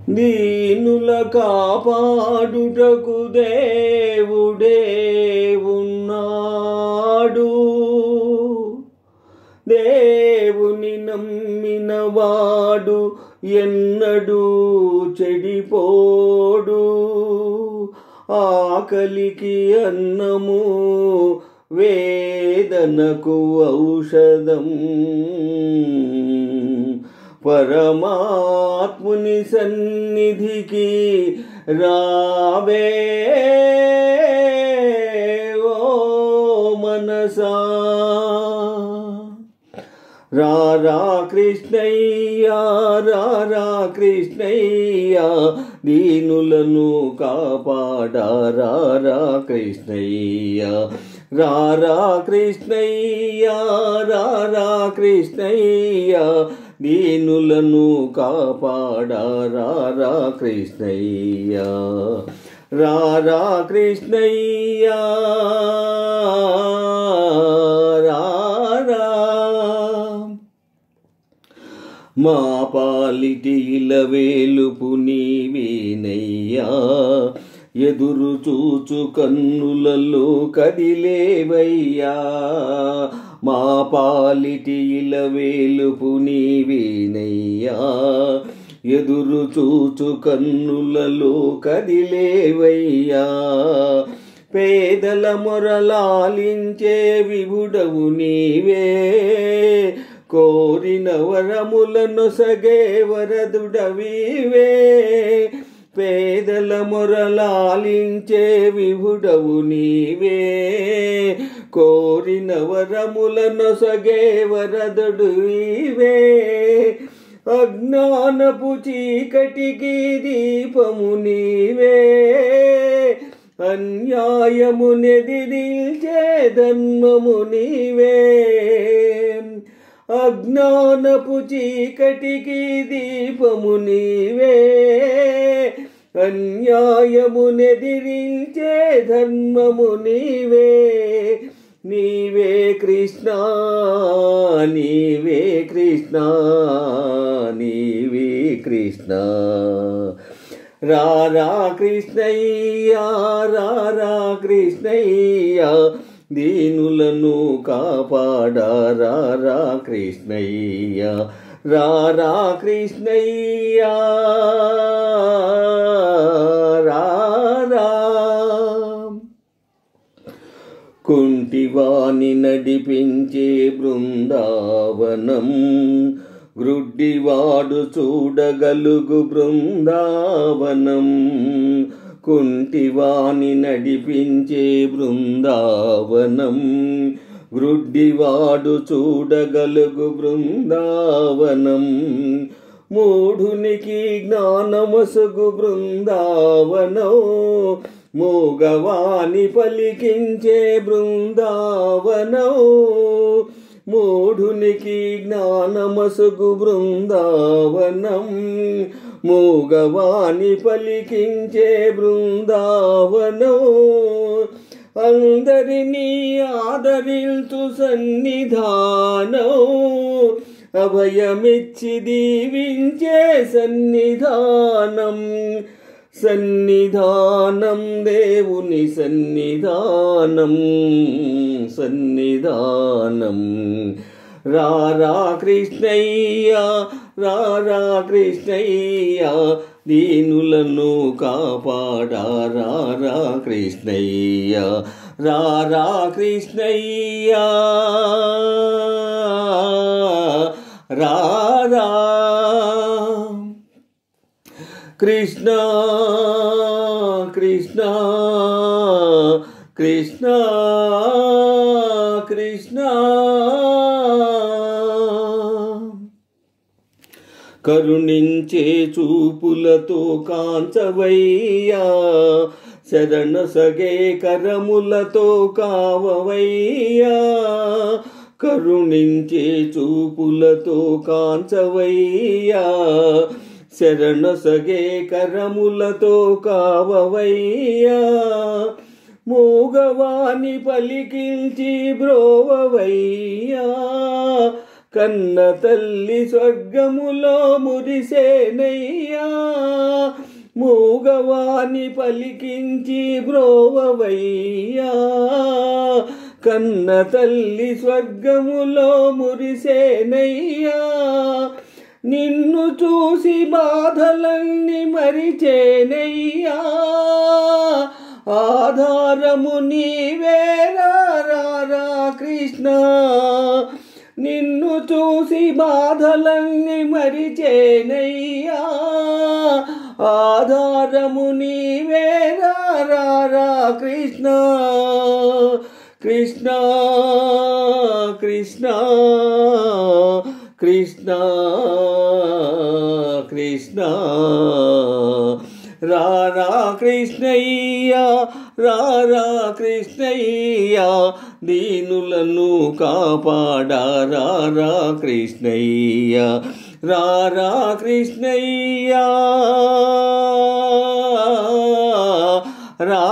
దీనుల కాపాడుటకు దేవుడే ఉన్నాడు. దేవుని నమ్మినవాడు ఎన్నడూ చెడిపోడు. ఆకలికి అన్నము, వేదనకు ఔషధం. పరమాత్ముని సన్నిధికి రావే ఓ మనసా. రారా కృష్ణయ్య, రారా కృష్ణయ్య, దీనులను కాపాడా రారా కృష్ణయ్య. రారా కృష్ణయ్య, రారా కృష్ణయ్య, దీనులను కాపాడా రారా కృష్ణయ్య. రారా కృష్ణయ్య, రారా. మా పాలిటి ఇలవేలుపు నీవేనయ్యా, ఎదురు చూచు కన్నులలో కదిలేవయ్యా. మా పాలిటి ఇలవేలుపు నీవేనయ్యా, ఎదురు చూచు కన్నులలో కదిలేవయ్యా. పేదల మొరలాలించే విభుడవు నీవే, కోరిన వరములను సగే వరదుడవివే. పేదల మొరలాలించే విభుడవు నీవే, కోరిన వరములను సగే వరదుడివే. అజ్ఞానపు చీకటికి దీపము నీవే, అన్యాయము నెదిరించే ధర్మము నీవే. అజ్ఞానపు చీకటికి దీపము నీవే, అన్యాయము నెదిరించే ధర్మము నీవే. నీవే కృష్ణ, నీవే కృష్ణ, నీవే కృష్ణ. రారా కృష్ణయ్య, రారా కృష్ణయ్య, దీనులను కాపాడా రారా కృష్ణయ్య. రారా కృష్ణయ్య, రారా. కుంటివాని నడిపించే బృందావనం, గ్రుడ్డివాడు చూడగలుగు బృందావనం. కుంటివాని నడిపించే బృందావనం, గ్రుడ్డివాడు చూడగలుగు బృందావనం. మూఢునికి జ్ఞానమసుగు బృందావనం, మూగవాని పలికించే బృందావనం. మూఢునికి జ్ఞానమసుగు బృందావనం, మూగవాని పలికించే బృందావనం. అందరినీ ఆదరించు సన్నిధానం, అభయమిచ్చి దీవించే సన్నిధానం. సన్నిధానం దేవుని సన్నిధానం, సన్నిధానం. రారా కృష్ణయ్య, రారా కృష్ణయ్య, దీనులను కాపాడా రారా కృష్ణయ్య. రారా కృష్ణయ్య, రారా. కృష్ణ కృష్ణ కృష్ణ కృష్ణ. కరుణించే చూపులతో కాంచవయ్యా, శరణ సగే కరములతో కావవయ్యా. కరుణించే చూపులతో కాంచవయ్యా, శరణ సగే కరములతో కావవయ్యా. మూగవాని పలికించి బ్రోవవయ్యా, కన్న తల్లి స్వర్గములో మురిసేనయ్యా మూగవాని పలికించి బ్రోవవయ్యా కన్న తల్లి స్వర్గములో మురిసేనయ్యా నిన్ను చూసి బాధలన్నీ మరిచేనయ్యా ఆధారము నీవే రా కృష్ణ నిన్ను చూసి బాధలన్నీ మరిచేనయ్యా ఆధారము నీవే రా కృష్ణ కృష్ణ కృష్ణ కృష్ణ కృష్ణ రారా కృష్ణయ్య రారా కృష్ణయ్య దీనులను కాపాడా రారా కృష్ణయ్య రారా కృష్ణయ్య రా